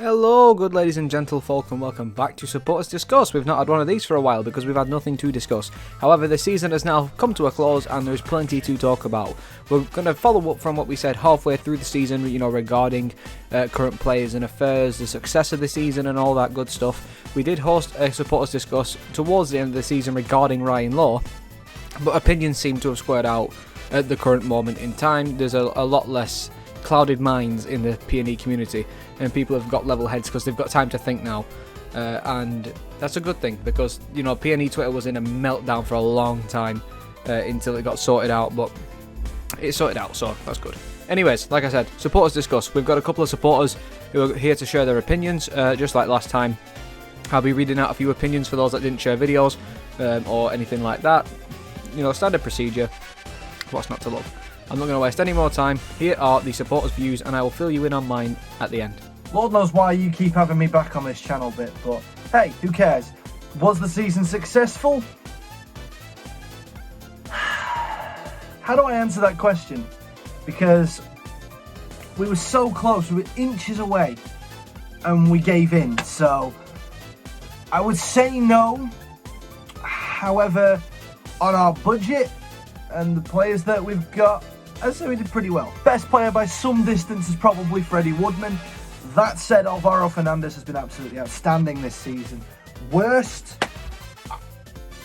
Hello, good ladies and gentlefolk, and welcome back to Supporters Discuss. We've not had one of these for a while because we've had nothing to discuss. However, the season has now come to a close and there's plenty to talk about. We're going to follow up from what we said halfway through the season, regarding current players and affairs, the success of the season and all that good stuff. We did host a Supporters Discuss towards the end of the season regarding Ryan Law, but opinions seem to have squared out at the current moment in time. There's a lot less clouded minds in the P&E community, and people have got level heads because they've got time to think now, and that's a good thing because P&E Twitter was in a meltdown for a long time until it got sorted out, but it's sorted out, so that's good. Anyways, like I said, Supporters Discuss. We've got a couple of supporters who are here to share their opinions, just like last time. I'll be reading out a few opinions for those that didn't share videos or anything like that. Standard procedure. What's not to love? I'm not going to waste any more time. Here are the supporters' views, and I will fill you in on mine at the end. Lord knows why you keep having me back on this channel bit, but hey, who cares? Was the season successful? How do I answer that question? Because we were so close, we were inches away, and we gave in. So I would say no. However, on our budget and the players that we've got, I'd say we did pretty well. Best player by some distance is probably Freddie Woodman. That said, Alvaro Fernandez has been absolutely outstanding this season. Worst,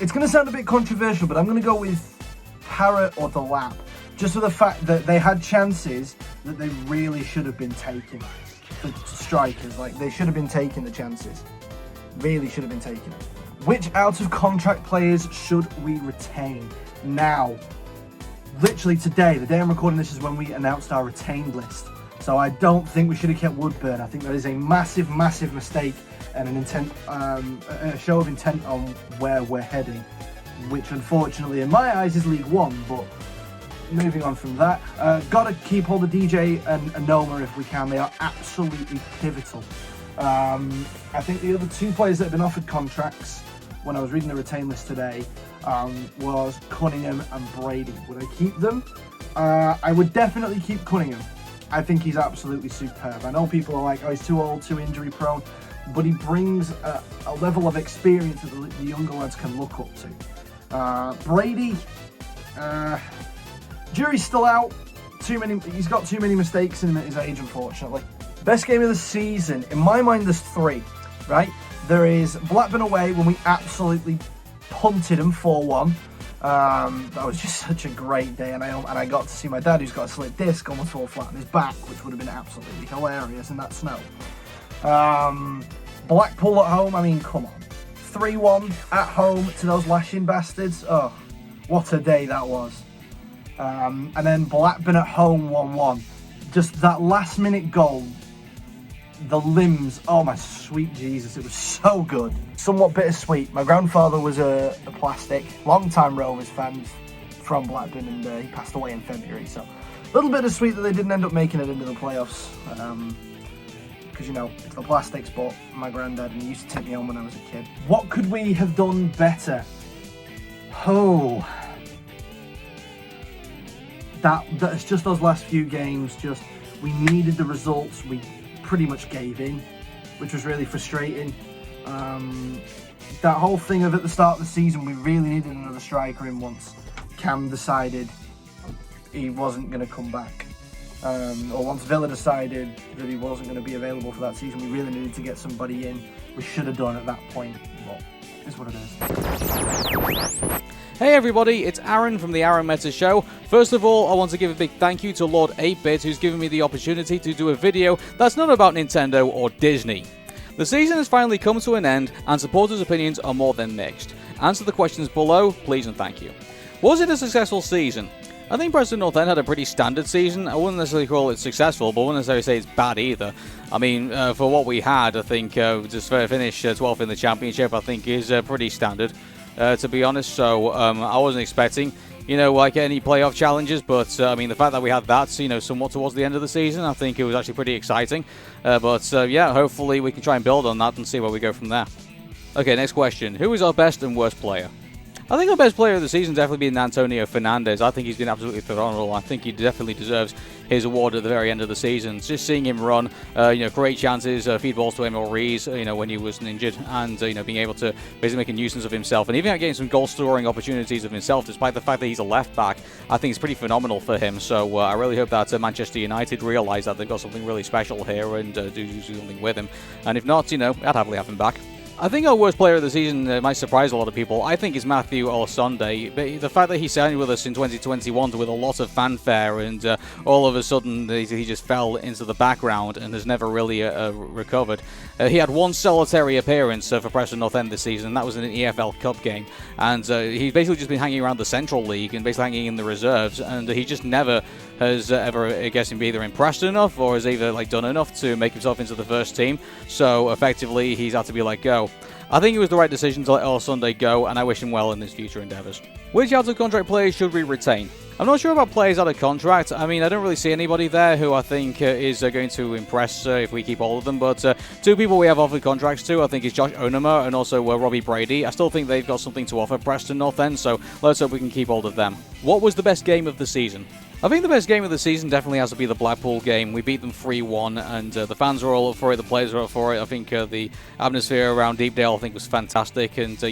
it's going to sound a bit controversial, but I'm going to go with Parrott or the Lap, just for the fact that they had chances that they really should have been taking. The strikers, they should have been taking the chances. Really should have been taking it. Which out-of-contract players should we retain? Now, literally today, the day I'm recording this is when we announced our retained list. So I don't think we should have kept Woodburn. I think that is a massive, massive mistake and a show of intent on where we're heading, which unfortunately in my eyes is League One, but moving on from that, gotta keep hold of DJ and Anoma if we can. They are absolutely pivotal. I think the other two players that have been offered contracts, when I was reading the retain list today, was Cunningham and Brady. Would I keep them? I would definitely keep Cunningham. I think he's absolutely superb. I know people are like, oh, he's too old, too injury prone, but he brings a level of experience that the younger lads can look up to. Brady, jury's still out. He's got too many mistakes in him at his age, unfortunately. Best game of the season, in my mind, there's three, right? There is Blackburn away when we absolutely punted them 4-1. That was just such a great day, and I got to see my dad, who's got a slipped disc, almost fall flat on his back, which would have been absolutely hilarious in that snow. Blackpool at home, I mean, come on. 3-1 at home to those lashing bastards. Oh, what a day that was. And then Blackburn at home 1-1. Just that last minute goal. The limbs, oh my sweet Jesus, it was so good. Somewhat bittersweet. My grandfather was a plastic, long-time Rovers fan from Blackburn, and he passed away in February, so a little bittersweet that they didn't end up making it into the playoffs, because it's the plastics, but my granddad, and he used to take me home when I was a kid. What could we have done better? Oh, that's just those last few games, we needed the results, we pretty much gave in, which was really frustrating. That whole thing of at the start of the season, we really needed another striker in once Cam decided he wasn't going to come back. Or once Villa decided that he wasn't going to be available for that season, we really needed to get somebody in. We should have done at that point, but it's what it is. Hey everybody, it's Aaron from the Aaron Meta Show. First of all, I want to give a big thank you to Lord 8-Bit, who's given me the opportunity to do a video that's not about Nintendo or Disney. The season has finally come to an end, and supporters' opinions are more than mixed. Answer the questions below, please and thank you. Was it a successful season? I think Preston North End had a pretty standard season. I wouldn't necessarily call it successful, but I wouldn't necessarily say it's bad either. I mean, for what we had, I think just finish 12th in the Championship, I think is pretty standard. To be honest, so I wasn't expecting, like any playoff challenges, but I mean, the fact that we had that, somewhat towards the end of the season, I think it was actually pretty exciting. Yeah, hopefully we can try and build on that and see where we go from there. Okay, next question. Who is our best and worst player? I think our best player of the season definitely been Antonio Fernandez. I think he's been absolutely phenomenal. I think he definitely deserves his award at the very end of the season. Just seeing him run, create chances, feed balls to Emil Rees, when he was injured, and being able to basically make a nuisance of himself, and even getting some goal-scoring opportunities of himself, despite the fact that he's a left back, I think it's pretty phenomenal for him. So I really hope that Manchester United realise that they've got something really special here and do something with him. And if not, I'd happily have him back. I think our worst player of the season might surprise a lot of people. I think is Matthew Olasunde. But the fact that he signed with us in 2021 with a lot of fanfare, and all of a sudden he just fell into the background and has never really recovered. He had one solitary appearance for Preston North End this season, and that was in an EFL Cup game. And he's basically just been hanging around the Central League and basically hanging in the reserves, and he just never has ever, I guess, either impressed enough or has either done enough to make himself into the first team. So effectively, he's had to be let go. I think it was the right decision to let Olasunde go, and I wish him well in his future endeavours. Which out-of-contract players should we retain? I'm not sure about players out of contract. I mean, I don't really see anybody there who I think is going to impress if we keep all of them. But two people we have offered contracts to, I think, is Josh Onoma and also Robbie Brady. I still think they've got something to offer Preston North End, so let's hope we can keep hold of them. What was the best game of the season? I think the best game of the season definitely has to be the Blackpool game. We beat them 3-1, and the fans are all up for it, the players are up for it. I think the atmosphere around Deepdale, I think, was fantastic, and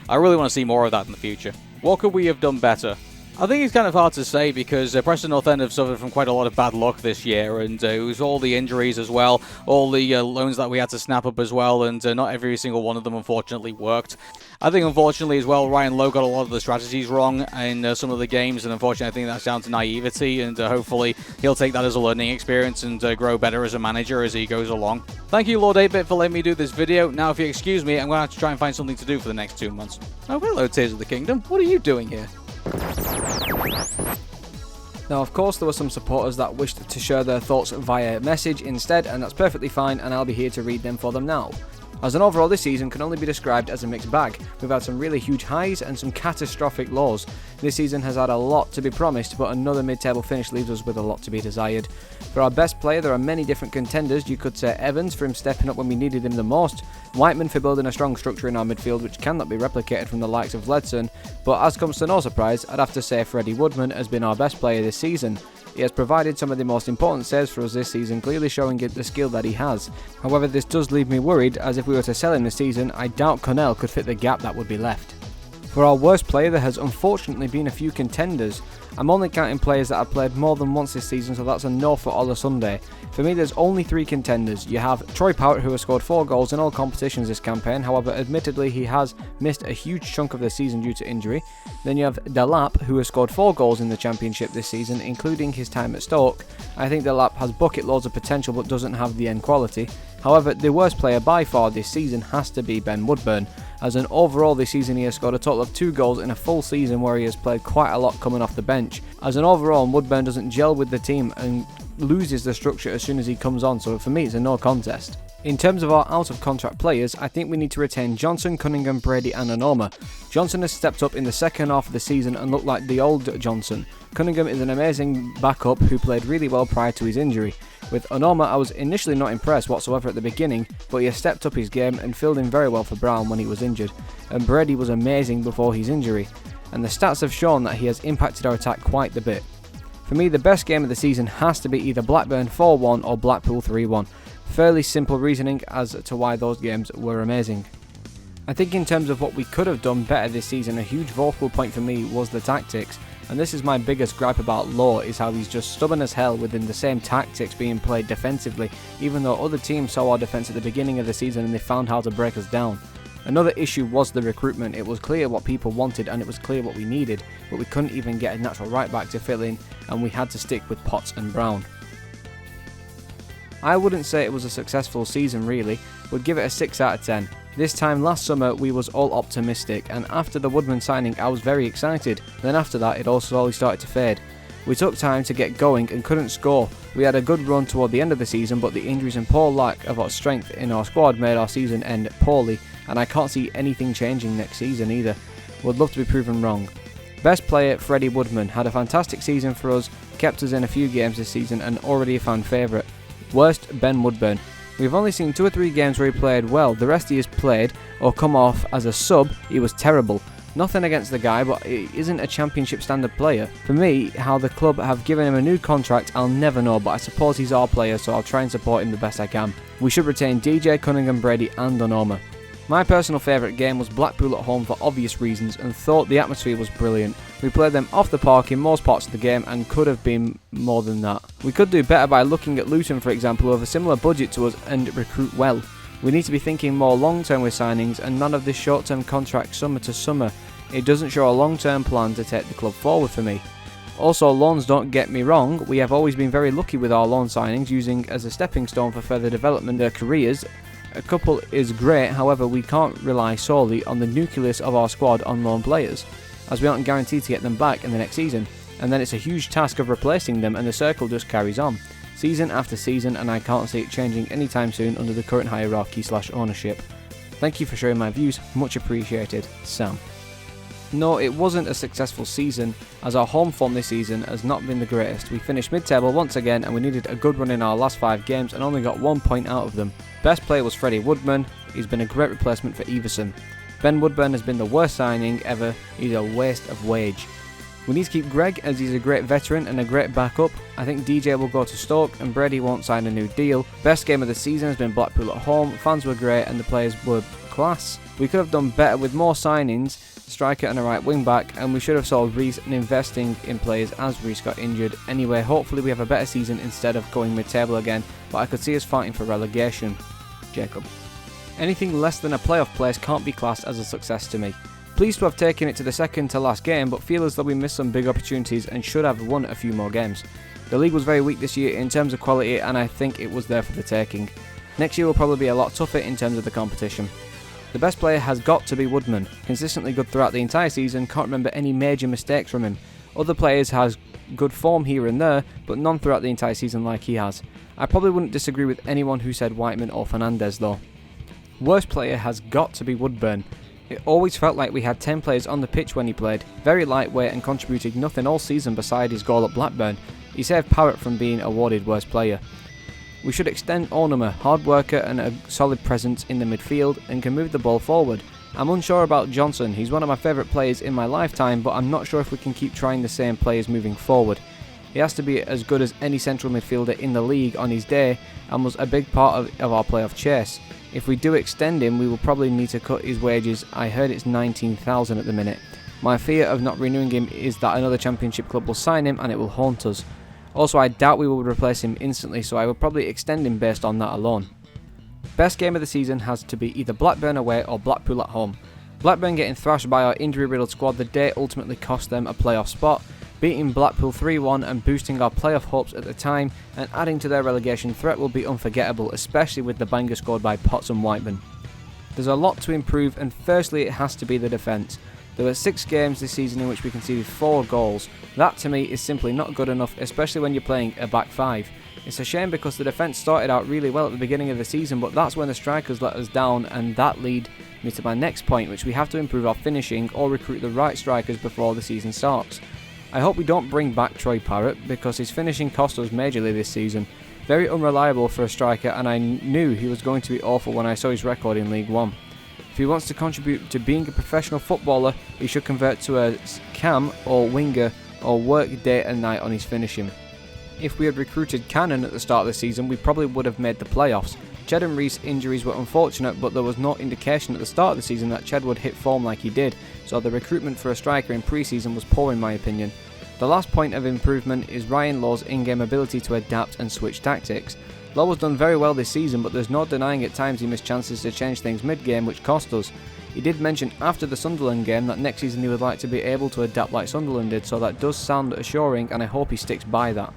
I really want to see more of that in the future. What could we have done better? I think it's kind of hard to say because Preston North End have suffered from quite a lot of bad luck this year, and it was all the injuries as well, all the loans that we had to snap up as well, and not every single one of them unfortunately worked. I think unfortunately as well, Ryan Lowe got a lot of the strategies wrong in some of the games, and unfortunately I think that's down to naivety, and hopefully he'll take that as a learning experience and grow better as a manager as he goes along. Thank you, Lord 8-Bit, for letting me do this video. Now if you excuse me, I'm going to have to try and find something to do for the next 2 months. Oh, hello Tears of the Kingdom, what are you doing here? Now, of course, there were some supporters that wished to share their thoughts via message instead, and that's perfectly fine, and I'll be here to read them for them now. As an overall, this season can only be described as a mixed bag. We've had some really huge highs and some catastrophic lows. This season has had a lot to be promised, but another mid-table finish leaves us with a lot to be desired. For our best player, there are many different contenders. You could say Evans for him stepping up when we needed him the most, Whiteman for building a strong structure in our midfield which cannot be replicated from the likes of Ledson, but as comes to no surprise, I'd have to say Freddie Woodman has been our best player this season. He has provided some of the most important saves for us this season, clearly showing the skill that he has. However, this does leave me worried, as if we were to sell him this season, I doubt Connell could fit the gap that would be left. For our worst player, there has unfortunately been a few contenders. I'm only counting players that have played more than once this season, so that's a no for Olasunde. For me, there's only 3 contenders. You have Troy Powert, who has scored 4 goals in all competitions this campaign. However, admittedly, he has missed a huge chunk of the season due to injury. Then you have Delap, who has scored 4 goals in the Championship this season, including his time at Stoke. I think Delap has bucket loads of potential but doesn't have the end quality. However, the worst player by far this season has to be Ben Woodburn. As an overall this season, he has scored a total of 2 goals in a full season where he has played quite a lot coming off the bench. As an overall, Woodburn doesn't gel with the team and loses the structure as soon as he comes on, so for me it's a no contest. In terms of our out-of-contract players, I think we need to retain Johnson, Cunningham, Brady and Onoma. Johnson has stepped up in the second half of the season and looked like the old Johnson. Cunningham is an amazing backup who played really well prior to his injury. With Onoma, I was initially not impressed whatsoever at the beginning, but he has stepped up his game and filled in very well for Brown when he was injured. And Brady was amazing before his injury, and the stats have shown that he has impacted our attack quite a bit. For me, the best game of the season has to be either Blackburn 4-1 or Blackpool 3-1. Fairly simple reasoning as to why those games were amazing. I think in terms of what we could have done better this season, a huge vocal point for me was the tactics, and this is my biggest gripe about Lowe, is how he's just stubborn as hell within the same tactics being played defensively, even though other teams saw our defence at the beginning of the season and they found how to break us down. Another issue was the recruitment. It was clear what people wanted and it was clear what we needed, but we couldn't even get a natural right back to fill in, and we had to stick with Potts and Brown. I wouldn't say it was a successful season really, would give it a 6 out of 10. This time last summer we was all optimistic, and after the Woodman signing I was very excited, then after that it all slowly started to fade. We took time to get going and couldn't score. We had a good run toward the end of the season, but the injuries and poor lack of our strength in our squad made our season end poorly, and I can't see anything changing next season either. Would love to be proven wrong. Best player, Freddie Woodman, had a fantastic season for us, kept us in a few games this season and already a fan favourite. Worst, Ben Woodburn. We've only seen 2 or 3 games where he played well, the rest he has played or come off as a sub, he was terrible. Nothing against the guy, but he isn't a championship standard player. For me, how the club have given him a new contract, I'll never know, but I suppose he's our player, so I'll try and support him the best I can. We should retain DJ, Cunningham, Brady and Onoma. My personal favourite game was Blackpool at home for obvious reasons, and thought the atmosphere was brilliant. We played them off the park in most parts of the game and could have been more than that. We could do better by looking at Luton, for example, who have a similar budget to us and recruit well. We need to be thinking more long-term with signings and none of this short-term contract summer to summer. It doesn't show a long-term plan to take the club forward for me. Also, loans, don't get me wrong, we have always been very lucky with our loan signings, using as a stepping stone for further development their careers. A couple is great, however we can't rely solely on the nucleus of our squad on loan players, as we aren't guaranteed to get them back in the next season, and then it's a huge task of replacing them and the circle just carries on, season after season, and I can't see it changing anytime soon under the current hierarchy/ownership. Thank you for sharing my views, much appreciated, Sam. No, it wasn't a successful season, as our home form this season has not been the greatest. We finished mid-table once again and we needed a good run in our last 5 games and only got 1 point out of them. Best player was Freddie Woodman, he's been a great replacement for Everson. Ben Woodburn has been the worst signing ever, he's a waste of wage. We need to keep Greg as he's a great veteran and a great backup. I think DJ will go to Stoke and Brady won't sign a new deal. Best game of the season has been Blackpool at home, fans were great and the players were class. We could have done better with more signings, striker and a right wing back, and we should have sold Reece and investing in players as Reece got injured. Anyway, hopefully we have a better season instead of going mid-table again, but I could see us fighting for relegation. Jacob. Anything less than a playoff place can't be classed as a success to me. Pleased to have taken it to the second to last game, but feel as though we missed some big opportunities and should have won a few more games. The league was very weak this year in terms of quality, and I think it was there for the taking. Next year will probably be a lot tougher in terms of the competition. The best player has got to be Woodman, consistently good throughout the entire season, can't remember any major mistakes from him. Other players has good form here and there, but none throughout the entire season like he has. I probably wouldn't disagree with anyone who said Whiteman or Fernandez though. Worst player has got to be Woodburn. It always felt like we had 10 players on the pitch when he played, very lightweight and contributed nothing all season beside his goal at Blackburn. He saved Parrott from being awarded worst player. We should extend Onoma, hard worker and a solid presence in the midfield and can move the ball forward. I'm unsure about Johnson, he's one of my favourite players in my lifetime, but I'm not sure if we can keep trying the same players moving forward. He has to be as good as any central midfielder in the league on his day and was a big part of our playoff chase. If we do extend him, we will probably need to cut his wages. I heard it's 19,000 at the minute. My fear of not renewing him is that another championship club will sign him and it will haunt us. Also, I doubt we will replace him instantly, so I will probably extend him based on that alone. Best game of the season has to be either Blackburn away or Blackpool at home. Blackburn getting thrashed by our injury-riddled squad the day ultimately cost them a playoff spot, beating Blackpool 3-1 and boosting our playoff hopes at the time, and adding to their relegation threat will be unforgettable, especially with the banger scored by Potts and Whiteman. There's a lot to improve, and firstly it has to be the defence. There were 6 games this season in which we conceded 4 goals. That to me is simply not good enough, especially when you're playing a back 5. It's a shame because the defence started out really well at the beginning of the season, but that's when the strikers let us down, and that leads me to my next point, which we have to improve our finishing or recruit the right strikers before the season starts. I hope we don't bring back Troy Parrott because his finishing cost us majorly this season. Very unreliable for a striker, and I knew he was going to be awful when I saw his record in League One. If he wants to contribute to being a professional footballer, he should convert to a cam or winger or work day and night on his finishing. If we had recruited Cannon at the start of the season, we probably would have made the playoffs. Ched and Reece injuries were unfortunate, but there was no indication at the start of the season that Ched would hit form like he did, so the recruitment for a striker in pre-season was poor in my opinion. The last point of improvement is Ryan Law's in-game ability to adapt and switch tactics. Law was done very well this season, but there's no denying at times he missed chances to change things mid-game, which cost us. He did mention after the Sunderland game that next season he would like to be able to adapt like Sunderland did, so that does sound assuring and I hope he sticks by that.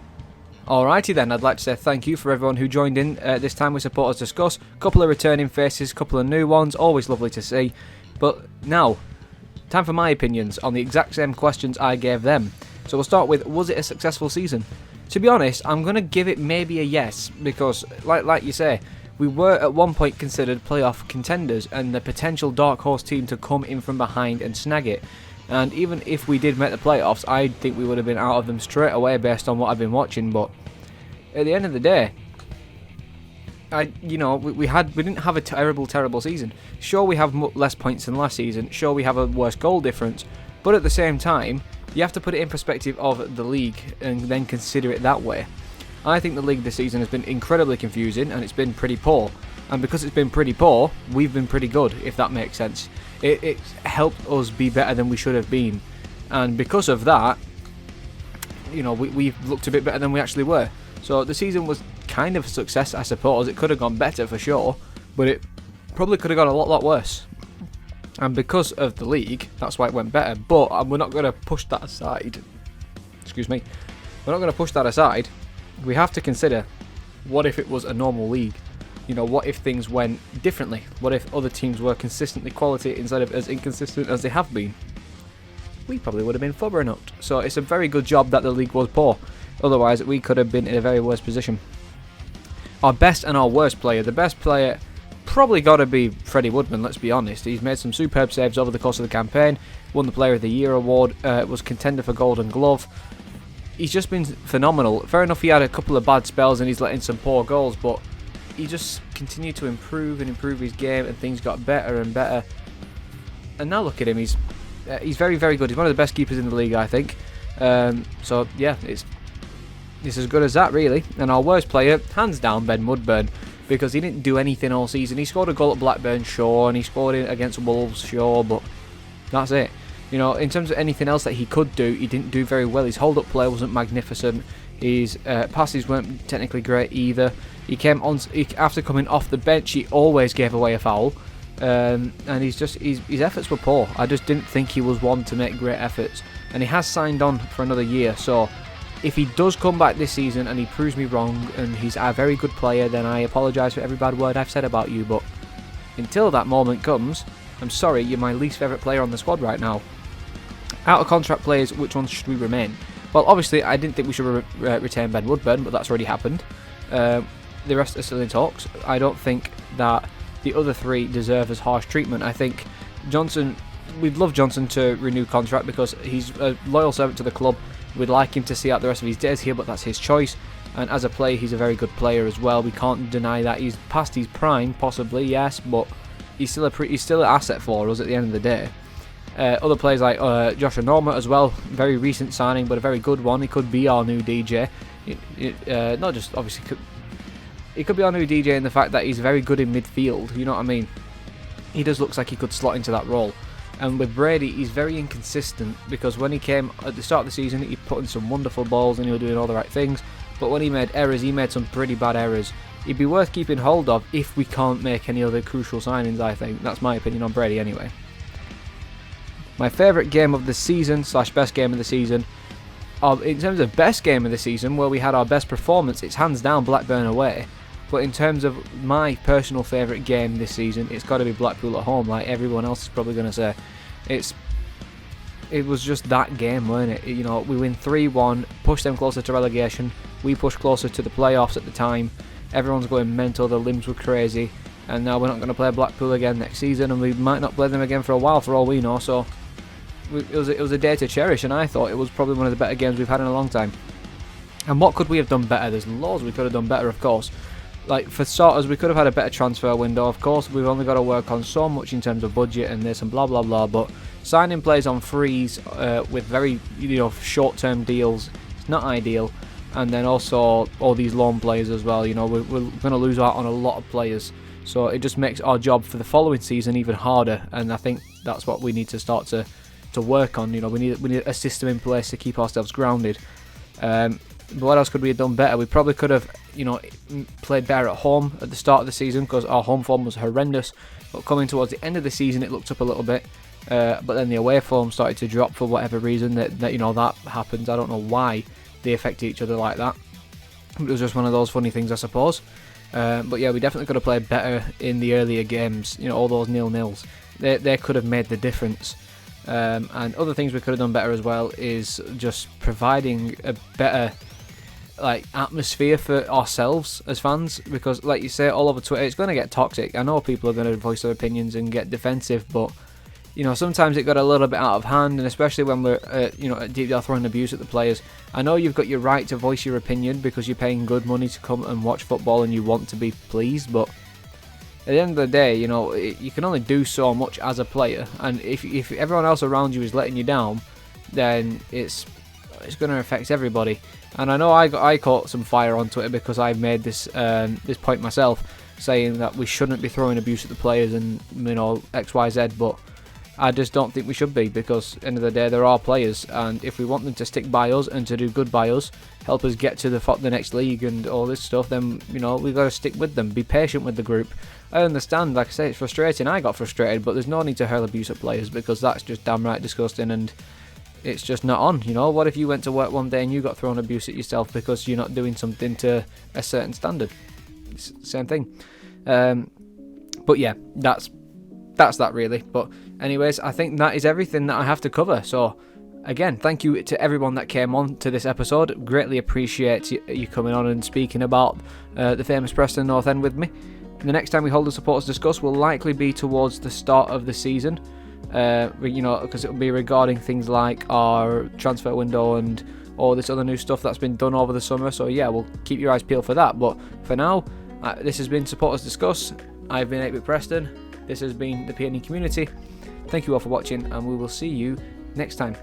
Alrighty then, I'd like to say thank you for everyone who joined in this time with Supporters Discuss. Couple of returning faces, couple of new ones, always lovely to see. But now, time for my opinions on the exact same questions I gave them. So we'll start with, was it a successful season? To be honest, I'm going to give it maybe a yes, because like you say, we were at one point considered playoff contenders and the potential dark horse team to come in from behind and snag it. And even if we did make the playoffs, I think we would have been out of them straight away based on what I've been watching. But at the end of the day, we didn't have a terrible season. Sure, we have less points than last season. Sure, we have a worse goal difference. But at the same time, you have to put it in perspective of the league and then consider it that way. I think the league this season has been incredibly confusing and it's been pretty poor. And because it's been pretty poor, we've been pretty good, if that makes sense. It's helped us be better than we should have been. And because of that, we've looked a bit better than we actually were. So the season was kind of a success, I suppose. It could have gone better for sure, but it probably could have gone a lot worse. And because of the league, that's why it went better. But we're not going to push that aside. Excuse me. We're not going to push that aside. We have to consider, what if it was a normal league? What if things went differently? What if other teams were consistently quality instead of as inconsistent as they have been? We probably would have been further up. So it's a very good job that the league was poor. Otherwise, we could have been in a very worse position. Our best and our worst player. The best player probably got to be Freddie Woodman, let's be honest. He's made some superb saves over the course of the campaign. Won the Player of the Year award. Was contender for Golden Glove. He's just been phenomenal. Fair enough, he had a couple of bad spells and he's let in some poor goals, but he just continued to improve his game, and things got better and better. And now look at him, he's very, very good. He's one of the best keepers in the league, I think. So yeah, it's as good as that, really. And our worst player, hands down, Ben Woodburn, because he didn't do anything all season. He scored a goal at Blackburn, sure, and he scored it against Wolves, sure, but that's it. In terms of anything else that he could do, he didn't do very well. His hold-up play wasn't magnificent. His passes weren't technically great either. He came on after coming off the bench. He always gave away a foul, and his efforts were poor. I just didn't think he was one to make great efforts, and he has signed on for another year. So if he does come back this season and he proves me wrong and he's a very good player, then I apologise for every bad word I've said about you. But until that moment comes, I'm sorry, you're my least favourite player on the squad right now. Out of contract players, which ones should we remain? Well, obviously, I didn't think we should retain Ben Woodburn, but that's already happened. The rest are still in talks. I don't think that the other three deserve as harsh treatment. I think Johnson, we'd love Johnson to renew contract because he's a loyal servant to the club. We'd like him to see out the rest of his days here, but that's his choice. And as a player, he's a very good player as well. We can't deny that. He's past his prime, possibly, yes, but he's still an asset for us at the end of the day. Other players like Joshua Norma as well, very recent signing, but a very good one. He could be our new DJ. Not just obviously, he could be our new DJ in the fact that he's very good in midfield. You know what I mean? He does look like he could slot into that role. And with Brady, he's very inconsistent because when he came at the start of the season, he put in some wonderful balls and he was doing all the right things. But when he made errors, he made some pretty bad errors. He'd be worth keeping hold of if we can't make any other crucial signings. I think that's my opinion on Brady anyway. My favourite game of the season / best game of the season. In terms of best game of the season, where we had our best performance, it's hands down Blackburn away. But in terms of my personal favourite game this season, it's got to be Blackpool at home, like everyone else is probably going to say. It was just that game, weren't it? We win 3-1, push them closer to relegation. We push closer to the playoffs at the time. Everyone's going mental, the limbs were crazy. And now we're not going to play Blackpool again next season, and we might not play them again for a while for all we know, so it was a day to cherish, and I thought it was probably one of the better games we've had in a long time. And what could we have done better? There's loads we could have done better, of course. Like, for starters, we could have had a better transfer window, of course. We've only got to work on so much in terms of budget and this and blah, blah, blah, but signing players on frees with very, short-term deals, it's not ideal. And then also all these loan players as well, we're going to lose out on a lot of players. So it just makes our job for the following season even harder, and I think that's what we need to start to work on. We need a system in place to keep ourselves grounded. But what else could we have done better? We probably could have, played better at home at the start of the season because our home form was horrendous. But coming towards the end of the season, it looked up a little bit. But then the away form started to drop for whatever reason. That happens. I don't know why they affect each other like that. It was just one of those funny things, I suppose. But yeah, we definitely could have played better in the earlier games. All those 0-0s. They could have made the difference. And other things we could have done better as well is just providing a better atmosphere for ourselves as fans, because like you say all over Twitter, it's going to get toxic. I know people are going to voice their opinions and get defensive, but sometimes it got a little bit out of hand, and especially when we're, at deep yard throwing abuse at the players. I know you've got your right to voice your opinion because you're paying good money to come and watch football and you want to be pleased, but at the end of the day, you can only do so much as a player, and if everyone else around you is letting you down, then it's going to affect everybody. And I know I caught some fire on Twitter because I made this point myself, saying that we shouldn't be throwing abuse at the players and X, Y, Z, but I just don't think we should be, because at the end of the day there are players, and if we want them to stick by us and to do good by us, help us get to the next league and all this stuff, then we've got to stick with them, be patient with the group. I understand, like I say, it's frustrating, I got frustrated, but there's no need to hurl abuse at players because that's just downright disgusting and it's just not on. What if you went to work one day and you got thrown abuse at yourself because you're not doing something to a certain standard? It's the same thing. But yeah, that's that really. But anyways, I think that is everything that I have to cover. So again, thank you to everyone that came on to this episode. Greatly appreciate you coming on and speaking about the famous Preston North End with me. The next time we hold a supporters discuss will likely be towards the start of the season, because it will be regarding things like our transfer window and all this other new stuff that's been done over the summer. So yeah, we'll keep your eyes peeled for that. But for now, this has been Supporters Discuss. I've been 8-Bit Preston. This has been the PNE community. Thank you all for watching, and we will see you next time.